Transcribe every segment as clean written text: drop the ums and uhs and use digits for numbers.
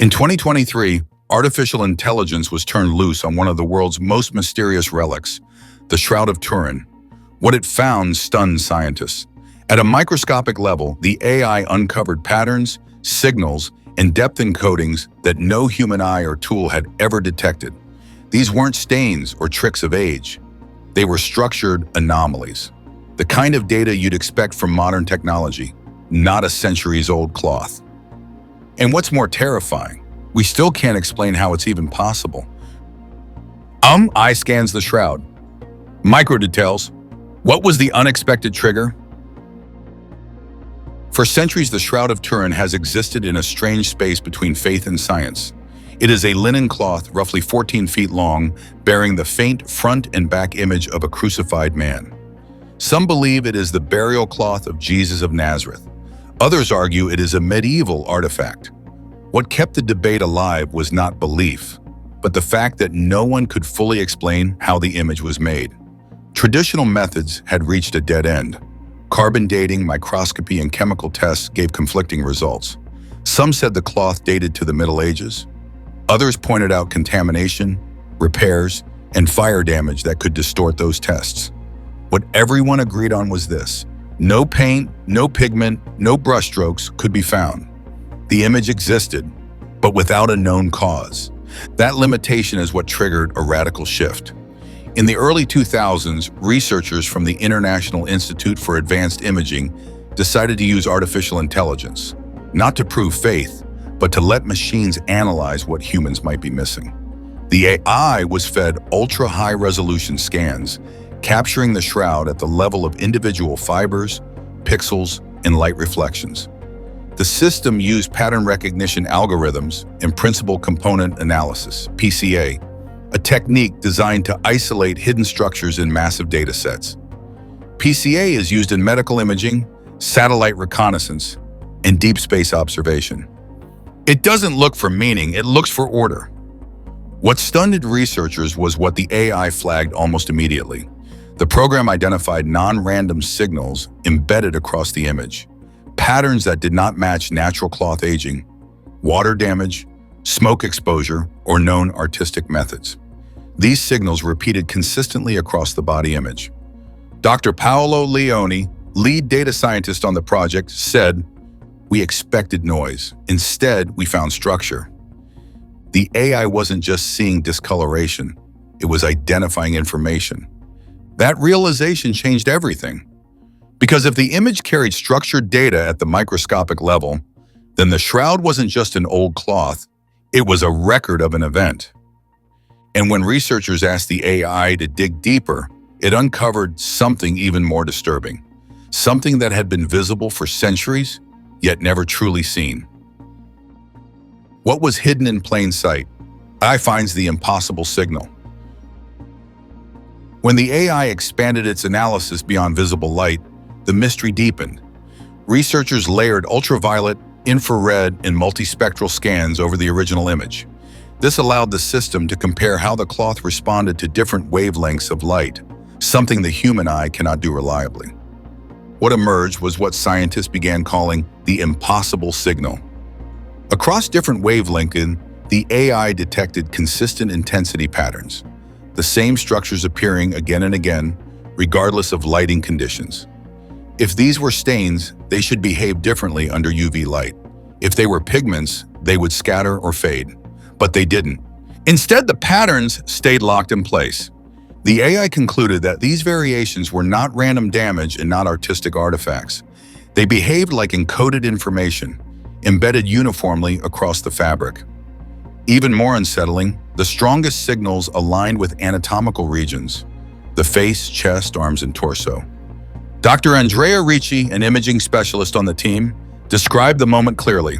In 2023, artificial intelligence was turned loose on one of the world's most mysterious relics, the Shroud of Turin. What it found stunned scientists. At a microscopic level, the AI uncovered patterns, signals, and depth encodings that no human eye or tool had ever detected. These weren't stains or tricks of age. They were structured anomalies. The kind of data you'd expect from modern technology, not a centuries-old cloth. And what's more terrifying, we still can't explain how it's even possible. Eye scans the shroud. Micro details. What was the unexpected trigger? For centuries, the Shroud of Turin has existed in a strange space between faith and science. It is a linen cloth roughly 14 feet long, bearing the faint front and back image of a crucified man. Some believe it is the burial cloth of Jesus of Nazareth. Others argue it is a medieval artifact. What kept the debate alive was not belief, but the fact that no one could fully explain how the image was made. Traditional methods had reached a dead end. Carbon dating, microscopy, and chemical tests gave conflicting results. Some said the cloth dated to the Middle Ages. Others pointed out contamination, repairs, and fire damage that could distort those tests. What everyone agreed on was this: no paint, no pigment, no brushstrokes could be found. The image existed, but without a known cause. That limitation is what triggered a radical shift. In the early 2000s, researchers from the International Institute for Advanced Imaging decided to use artificial intelligence, not to prove faith, but to let machines analyze what humans might be missing. The AI was fed ultra-high-resolution scans, capturing the shroud at the level of individual fibers, pixels, and light reflections. The system used pattern recognition algorithms and principal component analysis, PCA, a technique designed to isolate hidden structures in massive data sets. PCA is used in medical imaging, satellite reconnaissance, and deep space observation. It doesn't look for meaning, it looks for order. What stunned researchers was what the AI flagged almost immediately. The program identified non-random signals embedded across the image, patterns that did not match natural cloth aging, water damage, smoke exposure, or known artistic methods. These signals repeated consistently across the body image. Dr. Paolo Leone, lead data scientist on the project, said, "We expected noise. Instead, we found structure." The AI wasn't just seeing discoloration, it was identifying information. That realization changed everything. Because if the image carried structured data at the microscopic level, then the shroud wasn't just an old cloth, it was a record of an event. And when researchers asked the AI to dig deeper, it uncovered something even more disturbing. Something that had been visible for centuries, yet never truly seen. What was hidden in plain sight? AI finds the impossible signal. When the AI expanded its analysis beyond visible light, the mystery deepened. Researchers layered ultraviolet, infrared, and multispectral scans over the original image. This allowed the system to compare how the cloth responded to different wavelengths of light, something the human eye cannot do reliably. What emerged was what scientists began calling the impossible signal. Across different wavelengths, the AI detected consistent intensity patterns, the same structures appearing again and again, regardless of lighting conditions. If these were stains, they should behave differently under UV light. If they were pigments, they would scatter or fade. But they didn't. Instead, the patterns stayed locked in place. The AI concluded that these variations were not random damage and not artistic artifacts. They behaved like encoded information, embedded uniformly across the fabric. Even more unsettling, the strongest signals aligned with anatomical regions: the face, chest, arms, and torso. Dr. Andrea Ricci, an imaging specialist on the team, described the moment clearly.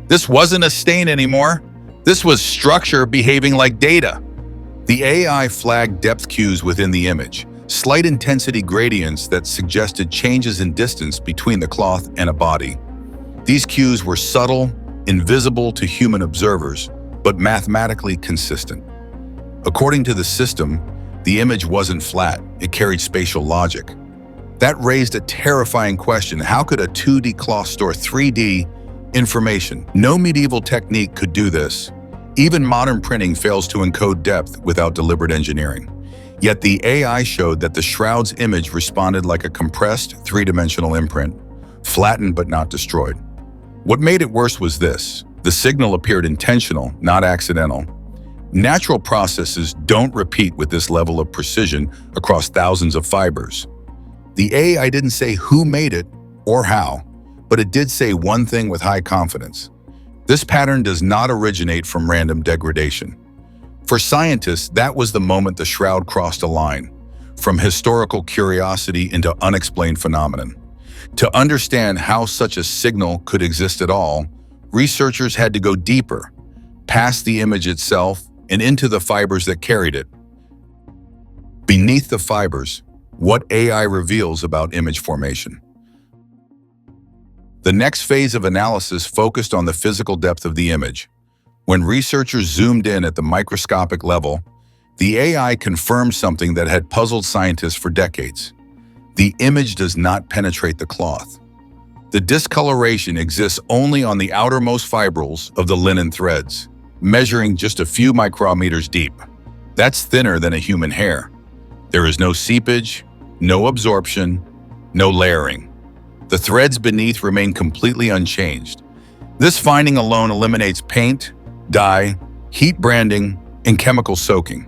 This wasn't a stain anymore. This was structure behaving like data. The AI flagged depth cues within the image, slight intensity gradients that suggested changes in distance between the cloth and a body. These cues were subtle, invisible to human observers, but mathematically consistent. According to the system, the image wasn't flat, it carried spatial logic. That raised a terrifying question: how could a 2D cloth store 3D Information. No medieval technique could do this. Even modern printing fails to encode depth without deliberate engineering. Yet the AI showed that the shroud's image responded like a compressed, three-dimensional imprint, flattened but not destroyed. What made it worse was this: the signal appeared intentional, not accidental. Natural processes don't repeat with this level of precision across thousands of fibers. The AI didn't say who made it or how, but it did say one thing with high confidence: this pattern does not originate from random degradation. For scientists, that was the moment the shroud crossed a line, from historical curiosity into unexplained phenomenon. To understand how such a signal could exist at all, researchers had to go deeper, past the image itself and into the fibers that carried it. Beneath the fibers, what AI reveals about image formation. The next phase of analysis focused on the physical depth of the image. When researchers zoomed in at the microscopic level, the AI confirmed something that had puzzled scientists for decades. The image does not penetrate the cloth. The discoloration exists only on the outermost fibrils of the linen threads, measuring just a few micrometers deep. That's thinner than a human hair. There is no seepage, no absorption, no layering. The threads beneath remain completely unchanged. This finding alone eliminates paint, dye, heat branding, and chemical soaking.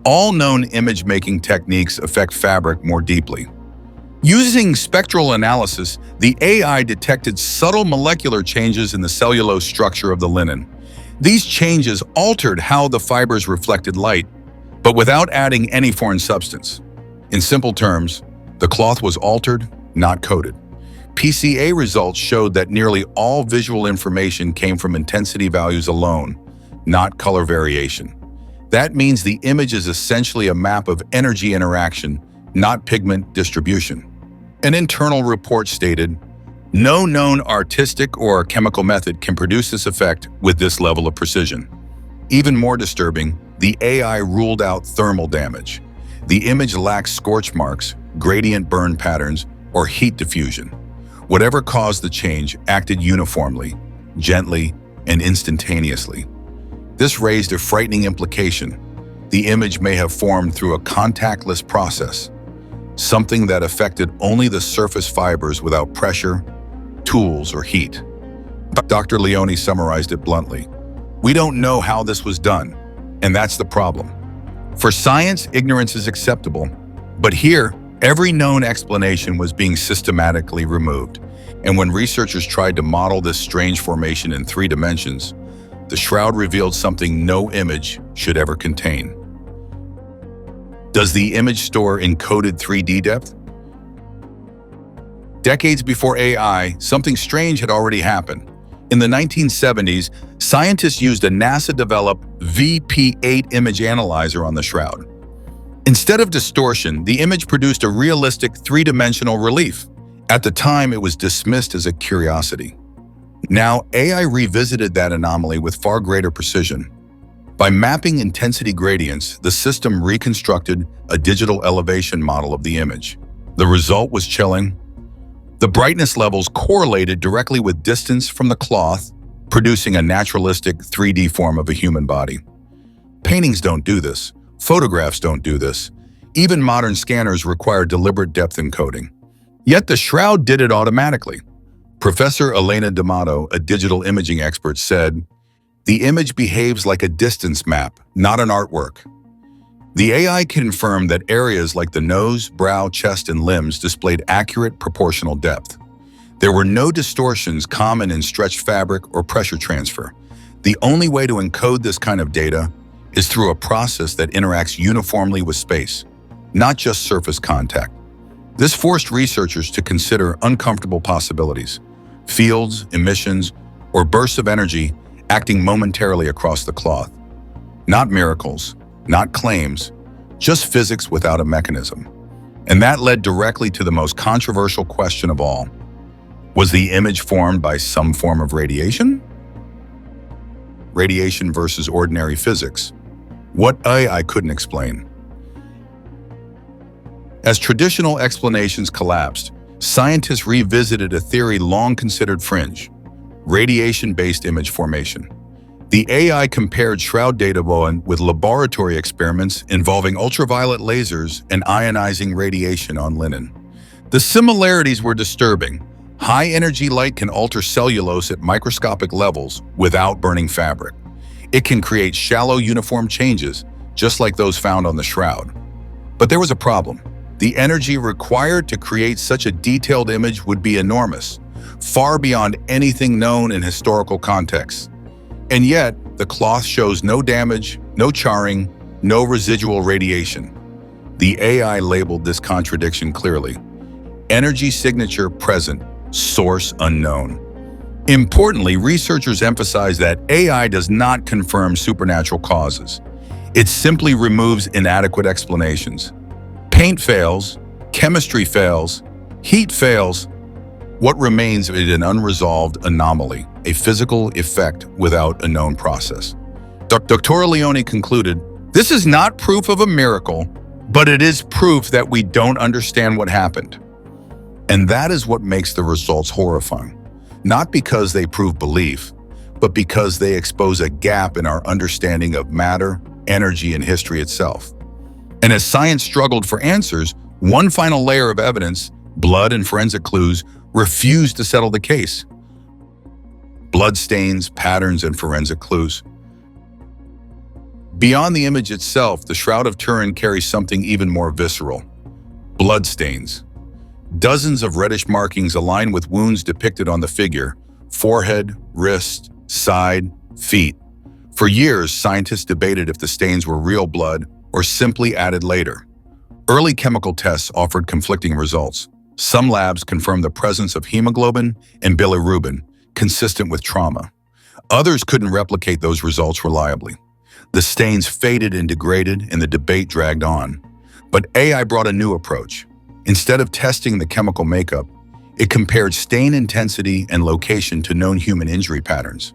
All known image-making techniques affect fabric more deeply. Using spectral analysis, the AI detected subtle molecular changes in the cellulose structure of the linen. These changes altered how the fibers reflected light, but without adding any foreign substance. In simple terms, the cloth was altered, not coated. PCA results showed that nearly all visual information came from intensity values alone, not color variation. That means the image is essentially a map of energy interaction, not pigment distribution. An internal report stated, "No known artistic or chemical method can produce this effect with this level of precision." Even more disturbing, the AI ruled out thermal damage. The image lacks scorch marks, gradient burn patterns, or heat diffusion. Whatever caused the change acted uniformly, gently, and instantaneously. This raised a frightening implication. The image may have formed through a contactless process, something that affected only the surface fibers without pressure, tools, or heat. Dr. Leone summarized it bluntly. "We don't know how this was done, and that's the problem." For science, ignorance is acceptable, but here, every known explanation was being systematically removed. And when researchers tried to model this strange formation in 3 dimensions, the shroud revealed something no image should ever contain. Does the image store encoded 3D depth? Decades before AI, something strange had already happened. In the 1970s, scientists used a NASA-developed VP8 image analyzer on the shroud. Instead of distortion, the image produced a realistic 3-dimensional relief. At the time, it was dismissed as a curiosity. Now, AI revisited that anomaly with far greater precision. By mapping intensity gradients, the system reconstructed a digital elevation model of the image. The result was chilling. The brightness levels correlated directly with distance from the cloth, producing a naturalistic 3D form of a human body. Paintings don't do this. Photographs don't do this. Even modern scanners require deliberate depth encoding. Yet the shroud did it automatically. Professor Elena D'Amato, a digital imaging expert, said, "The image behaves like a distance map, not an artwork." The AI confirmed that areas like the nose, brow, chest, and limbs displayed accurate proportional depth. There were no distortions common in stretched fabric or pressure transfer. The only way to encode this kind of data is through a process that interacts uniformly with space, not just surface contact. This forced researchers to consider uncomfortable possibilities: fields, emissions, or bursts of energy acting momentarily across the cloth. Not miracles, not claims, just physics without a mechanism. And that led directly to the most controversial question of all. Was the image formed by some form of radiation? Radiation versus ordinary physics. What AI couldn't explain. As traditional explanations collapsed, scientists revisited a theory long considered fringe: radiation-based image formation. The AI compared shroud data with laboratory experiments involving ultraviolet lasers and ionizing radiation on linen. The similarities were disturbing. High-energy light can alter cellulose at microscopic levels without burning fabric. It can create shallow, uniform changes, just like those found on the shroud. But there was a problem. The energy required to create such a detailed image would be enormous, far beyond anything known in historical contexts. And yet, the cloth shows no damage, no charring, no residual radiation. The AI labeled this contradiction clearly. Energy signature present, source unknown. Importantly, researchers emphasize that AI does not confirm supernatural causes. It simply removes inadequate explanations. Paint fails, chemistry fails, heat fails. What remains is an unresolved anomaly, a physical effect without a known process. Dr. Leone concluded, "This is not proof of a miracle, but it is proof that we don't understand what happened." And that is what makes the results horrifying. Not because they prove belief, but because they expose a gap in our understanding of matter, energy, and history itself. And as science struggled for answers, one final layer of evidence, blood and forensic clues, refused to settle the case. Blood stains, patterns, and forensic clues. Beyond the image itself, the Shroud of Turin carries something even more visceral. Blood stains. Dozens of reddish markings align with wounds depicted on the figure: forehead, wrist, side, feet. For years, scientists debated if the stains were real blood or simply added later. Early chemical tests offered conflicting results. Some labs confirmed the presence of hemoglobin and bilirubin, consistent with trauma. Others couldn't replicate those results reliably. The stains faded and degraded, and the debate dragged on. But AI brought a new approach. Instead of testing the chemical makeup, it compared stain intensity and location to known human injury patterns.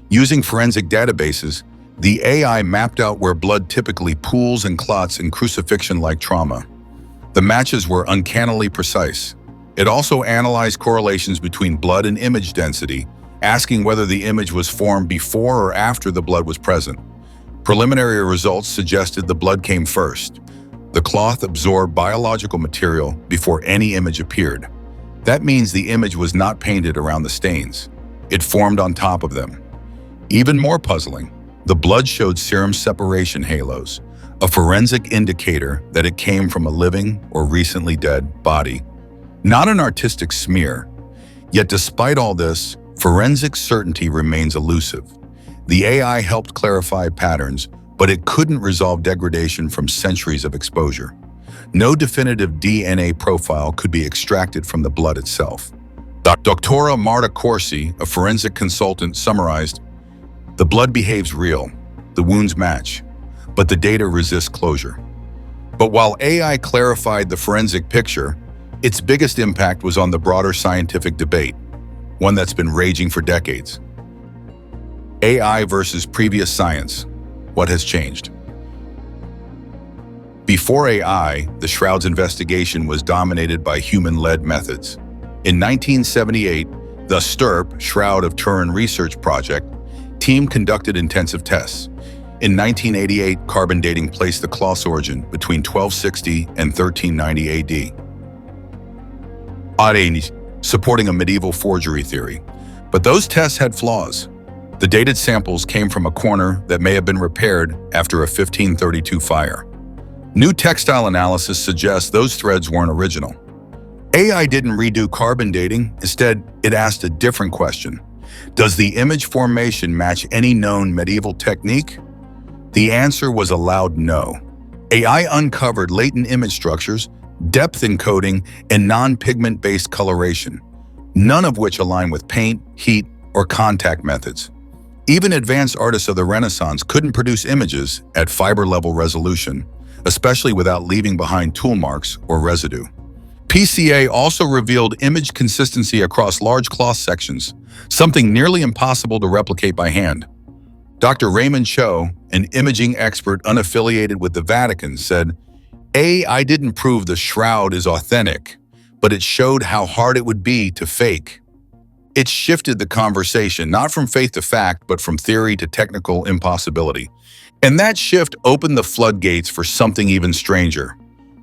Using forensic databases, the AI mapped out where blood typically pools and clots in crucifixion-like trauma. The matches were uncannily precise. It also analyzed correlations between blood and image density, asking whether the image was formed before or after the blood was present. Preliminary results suggested the blood came first. The cloth absorbed biological material before any image appeared. That means the image was not painted around the stains. It formed on top of them. Even more puzzling, the blood showed serum separation halos, a forensic indicator that it came from a living or recently dead body. Not an artistic smear. Yet despite all this, forensic certainty remains elusive. The AI helped clarify patterns, but it couldn't resolve degradation from centuries of exposure. No definitive DNA profile could be extracted from the blood itself. Dr. Marta Corsi, a forensic consultant, summarized, "The blood behaves real, the wounds match, but the data resists closure." But while AI clarified the forensic picture, its biggest impact was on the broader scientific debate, one that's been raging for decades. AI versus previous science. What has changed? Before AI, the Shroud's investigation was dominated by human-led methods. In 1978, the STURP, Shroud of Turin Research Project, team conducted intensive tests. In 1988, carbon dating placed the cloth's origin between 1260 and 1390 AD, supporting a medieval forgery theory. But those tests had flaws. The dated samples came from a corner that may have been repaired after a 1532 fire. New textile analysis suggests those threads weren't original. AI didn't redo carbon dating. Instead, it asked a different question. Does the image formation match any known medieval technique? The answer was a loud no. AI uncovered latent image structures, depth encoding, and non-pigment-based coloration, none of which align with paint, heat, or contact methods. Even advanced artists of the Renaissance couldn't produce images at fiber-level resolution, especially without leaving behind tool marks or residue. PCA also revealed image consistency across large cloth sections, something nearly impossible to replicate by hand. Dr. Raymond Cho, an imaging expert unaffiliated with the Vatican, said, "AI didn't prove the shroud is authentic, but it showed how hard it would be to fake." It shifted the conversation, not from faith to fact, but from theory to technical impossibility. And that shift opened the floodgates for something even stranger.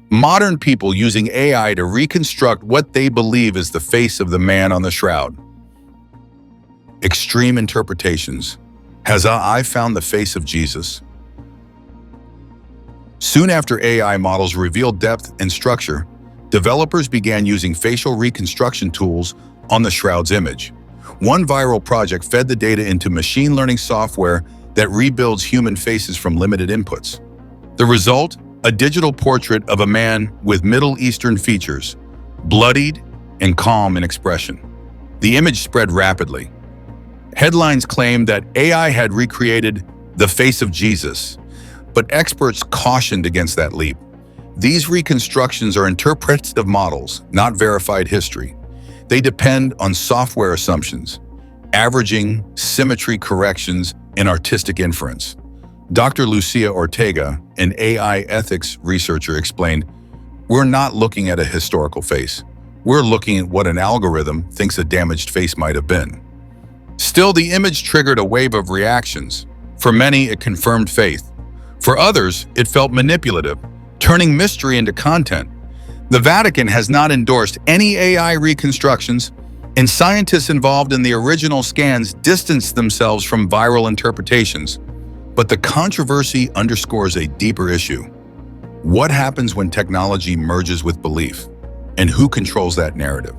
Modern people using AI to reconstruct what they believe is the face of the man on the shroud. Extreme interpretations. Has AI found the face of Jesus? Soon after AI models revealed depth and structure, developers began using facial reconstruction tools on the shroud's image. One viral project fed the data into machine learning software that rebuilds human faces from limited inputs. The result? A digital portrait of a man with Middle Eastern features, bloodied and calm in expression. The image spread rapidly. Headlines claimed that AI had recreated the face of Jesus, but experts cautioned against that leap. These reconstructions are interpretative models, not verified history. They depend on software assumptions, averaging, symmetry corrections, and artistic inference. Dr. Lucia Ortega, an AI ethics researcher, explained, "We're not looking at a historical face. We're looking at what an algorithm thinks a damaged face might have been." Still, the image triggered a wave of reactions. For many, it confirmed faith. For others, it felt manipulative, turning mystery into content. The Vatican has not endorsed any AI reconstructions, and scientists involved in the original scans distanced themselves from viral interpretations. But the controversy underscores a deeper issue. What happens when technology merges with belief? And who controls that narrative?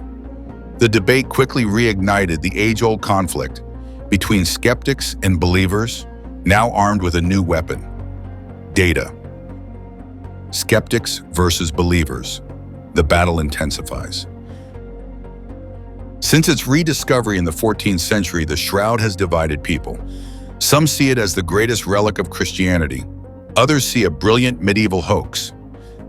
The debate quickly reignited the age-old conflict between skeptics and believers, now armed with a new weapon: data. Skeptics versus believers. The battle intensifies. Since its rediscovery in the 14th century, the Shroud has divided people. Some see it as the greatest relic of Christianity. Others see a brilliant medieval hoax.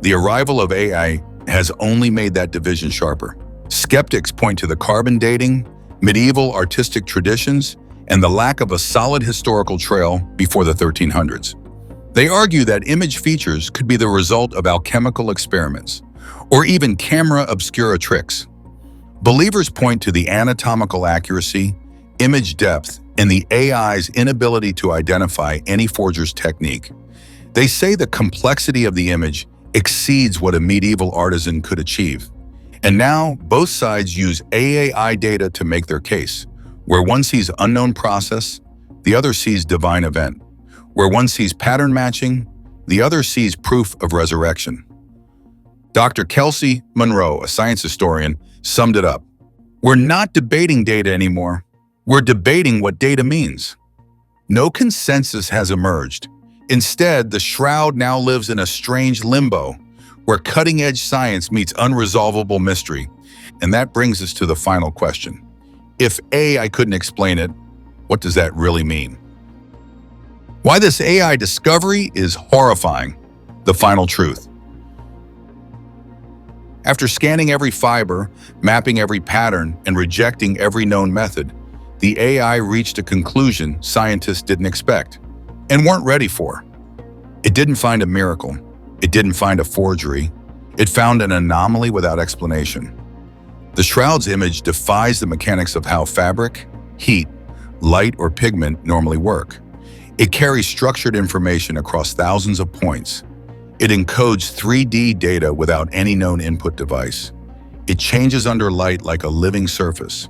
The arrival of AI has only made that division sharper. Skeptics point to the carbon dating, medieval artistic traditions, and the lack of a solid historical trail before the 1300s. They argue that image features could be the result of alchemical experiments, or even camera obscura tricks. Believers point to the anatomical accuracy, image depth, and the AI's inability to identify any forger's technique. They say the complexity of the image exceeds what a medieval artisan could achieve. And now, both sides use AI data to make their case. Where one sees unknown process, the other sees divine event. Where one sees pattern matching, the other sees proof of resurrection. Dr. Kelsey Monroe, a science historian, summed it up. "We're not debating data anymore. We're debating what data means." No consensus has emerged. Instead, the Shroud now lives in a strange limbo, where cutting-edge science meets unresolvable mystery. And that brings us to the final question. If I couldn't explain it, what does that really mean? Why this AI discovery is horrifying. The final truth. After scanning every fiber, mapping every pattern, and rejecting every known method, the AI reached a conclusion scientists didn't expect and weren't ready for. It didn't find a miracle. It didn't find a forgery. It found an anomaly without explanation. The Shroud's image defies the mechanics of how fabric, heat, light, or pigment normally work. It carries structured information across thousands of points. It encodes 3D data without any known input device. It changes under light like a living surface.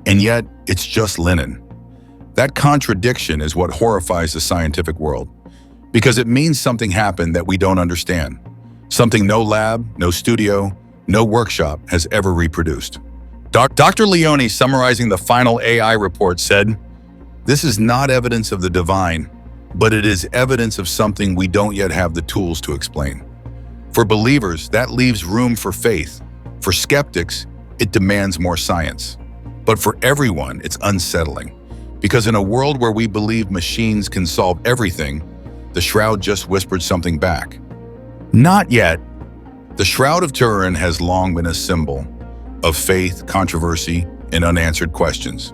And yet, it's just linen. That contradiction is what horrifies the scientific world, because it means something happened that we don't understand. Something no lab, no studio, no workshop has ever reproduced. Dr. Leone, summarizing the final AI report, said, "This is not evidence of the divine, but it is evidence of something we don't yet have the tools to explain." For believers, that leaves room for faith. For skeptics, it demands more science. But for everyone, it's unsettling, because in a world where we believe machines can solve everything, the Shroud just whispered something back. Not yet. The Shroud of Turin has long been a symbol of faith, controversy, and unanswered questions.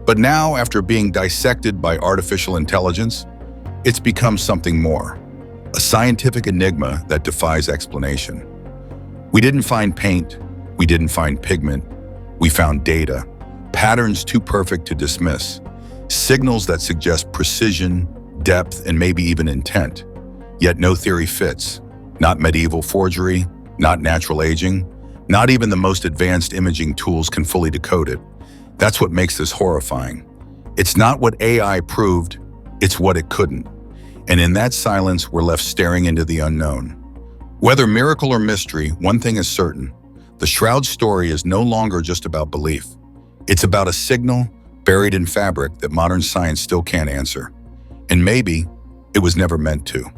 But now, after being dissected by artificial intelligence, it's become something more, a scientific enigma that defies explanation. We didn't find paint, we didn't find pigment, we found data, patterns too perfect to dismiss, signals that suggest precision, depth, and maybe even intent. Yet no theory fits. Not medieval forgery, not natural aging, not even the most advanced imaging tools can fully decode it. That's what makes this horrifying. It's not what AI proved, it's what it couldn't. And in that silence, we're left staring into the unknown. Whether miracle or mystery, one thing is certain. The Shroud story is no longer just about belief. It's about a signal buried in fabric that modern science still can't answer. And maybe it was never meant to.